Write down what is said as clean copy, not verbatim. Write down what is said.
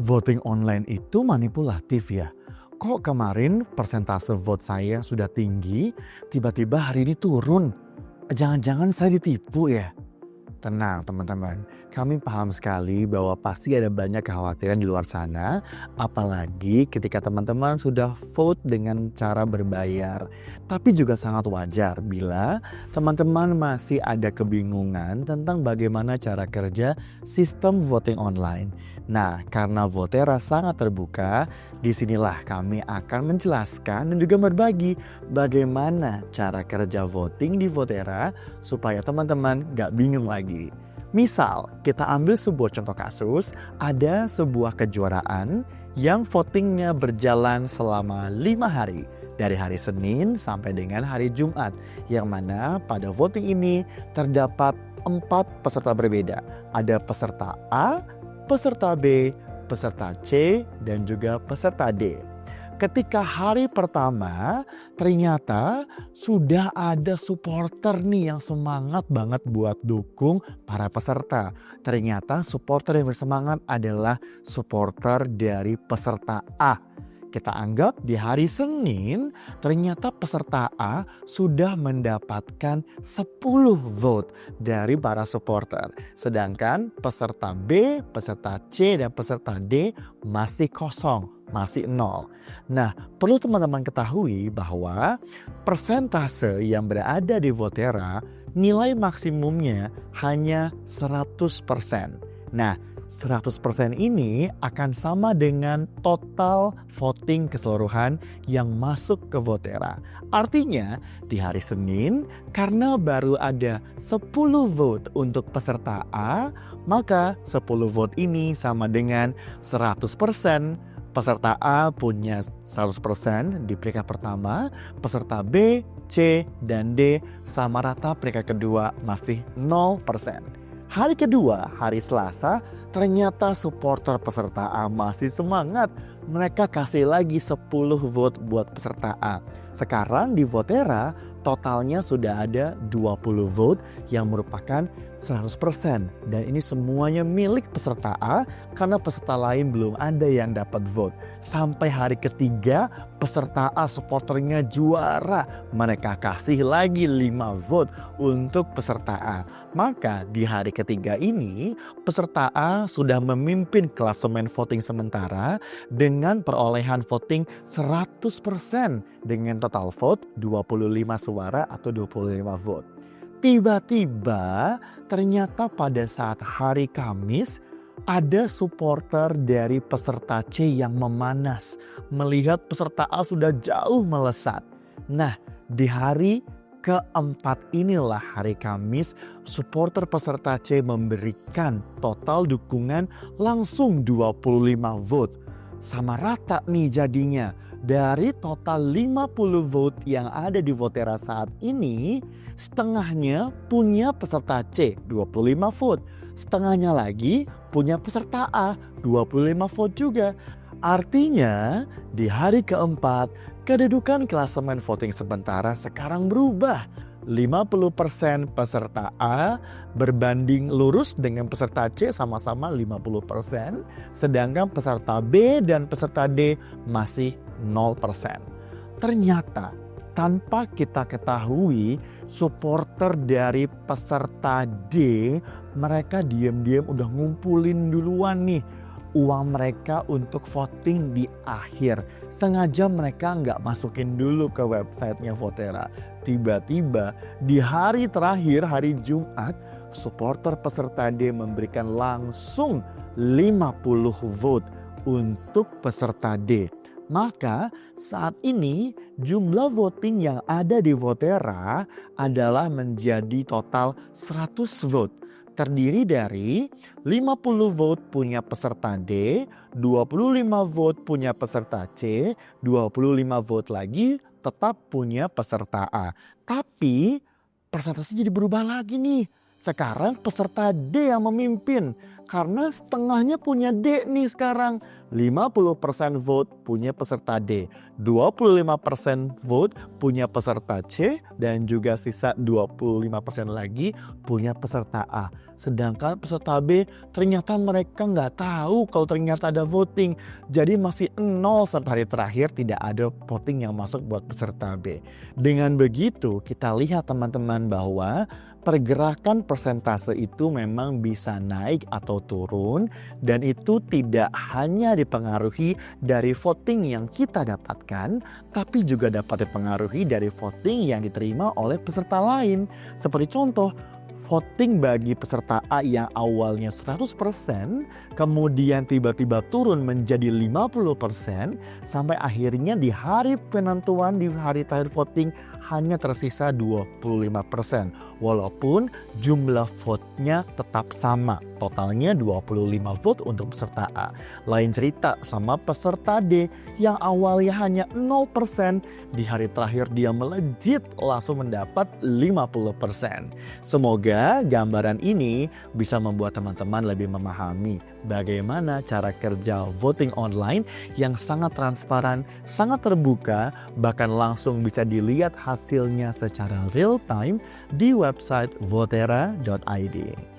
Voting online itu manipulatif ya? Kok kemarin persentase vote saya sudah tinggi, tiba-tiba hari ini turun? Jangan-jangan saya ditipu ya? Tenang teman-teman, kami paham sekali bahwa pasti ada banyak kekhawatiran di luar sana, apalagi ketika teman-teman sudah vote dengan cara berbayar. Tapi juga sangat wajar bila teman-teman masih ada kebingungan tentang bagaimana cara kerja sistem voting online. Nah, karena Votera sangat terbuka, disinilah kami akan menjelaskan dan juga berbagi bagaimana cara kerja voting di Votera supaya teman-teman gak bingung lagi. Misal, kita ambil sebuah contoh kasus, ada sebuah kejuaraan yang votingnya berjalan selama 5 hari. Dari hari Senin sampai dengan hari Jumat. Yang mana pada voting ini terdapat 4 peserta berbeda. Ada peserta A, peserta B, peserta C, dan juga peserta D. Ketika hari pertama ternyata sudah ada supporter nih yang semangat banget buat dukung para peserta. Ternyata supporter yang bersemangat adalah supporter dari peserta A. Kita anggap di hari Senin ternyata peserta A sudah mendapatkan 10 vote dari para supporter. Sedangkan peserta B, peserta C, dan peserta D masih kosong, masih 0. Nah, perlu teman-teman ketahui bahwa persentase yang berada di Votera nilai maksimumnya hanya 100%. Nah, 100% ini akan sama dengan total voting keseluruhan yang masuk ke Votera. Artinya di hari Senin karena baru ada 10 vote untuk peserta A, maka 10 vote ini sama dengan 100%. Peserta A punya 100% di peringkat pertama, peserta B, C, dan D sama rata peringkat kedua masih 0%. Hari kedua, hari Selasa, ternyata supporter peserta A masih semangat. Mereka kasih lagi 10 vote buat peserta A. Sekarang di Votera totalnya sudah ada 20 vote yang merupakan 100%. Dan ini semuanya milik peserta A karena peserta lain belum ada yang dapat vote. Sampai hari ketiga peserta A supporternya juara. Mereka kasih lagi 5 vote untuk peserta A. Maka di hari ketiga ini peserta A sudah memimpin klasemen voting sementara dengan perolehan voting 100% dengan total vote 25 suara atau 25 vote. Tiba-tiba ternyata pada saat hari Kamis ada supporter dari peserta C yang memanas melihat peserta A sudah jauh melesat. Nah, di hari keempat inilah hari Kamis, supporter peserta C memberikan total dukungan langsung 25 vote. Sama rata nih jadinya. Dari total 50 vote yang ada di Votera saat ini, setengahnya punya peserta C, 25 vote. Setengahnya lagi punya peserta A, 25 vote juga. Artinya di hari keempat kedudukan klasemen voting sementara sekarang berubah. 50% peserta A berbanding lurus dengan peserta C sama-sama 50%. Sedangkan peserta B dan peserta D masih 0%. Ternyata tanpa kita ketahui supporter dari peserta D mereka diam-diam udah ngumpulin duluan nih uang mereka untuk voting di akhir. Sengaja mereka nggak masukin dulu ke websitenya Votera. Tiba-tiba di hari terakhir, hari Jumat, supporter peserta D memberikan langsung 50 vote untuk peserta D. Maka saat ini jumlah voting yang ada di Votera adalah menjadi total 100 vote. Terdiri dari 50 vote punya peserta D, 25 vote punya peserta C, 25 vote lagi tetap punya peserta A. Tapi persentase jadi berubah lagi nih. Sekarang peserta D yang memimpin Karena setengahnya punya D nih sekarang. 50% vote punya peserta D, 25% vote punya peserta C, dan juga sisa 25% lagi punya peserta A. Sedangkan peserta B ternyata mereka nggak tahu kalau ternyata ada voting. Jadi masih 0 sampai hari terakhir tidak ada voting yang masuk buat peserta B. Dengan begitu kita lihat teman-teman bahwa pergerakan persentase itu memang bisa naik atau turun, dan itu tidak hanya dipengaruhi dari voting yang kita dapatkan, tapi juga dapat dipengaruhi dari voting yang diterima oleh peserta lain. Seperti contoh, voting bagi peserta A yang awalnya 100%, kemudian tiba-tiba turun menjadi 50%, sampai akhirnya di hari penentuan, di hari terakhir voting hanya tersisa 25%. Walaupun jumlah vote-nya tetap sama, totalnya 25 vote untuk peserta A. Lain cerita sama peserta D yang awalnya hanya 0%, di hari terakhir dia melejit langsung mendapat 50%. Semoga gambaran ini bisa membuat teman-teman lebih memahami bagaimana cara kerja voting online yang sangat transparan, sangat terbuka, bahkan langsung bisa dilihat hasilnya secara real time di website votera.id.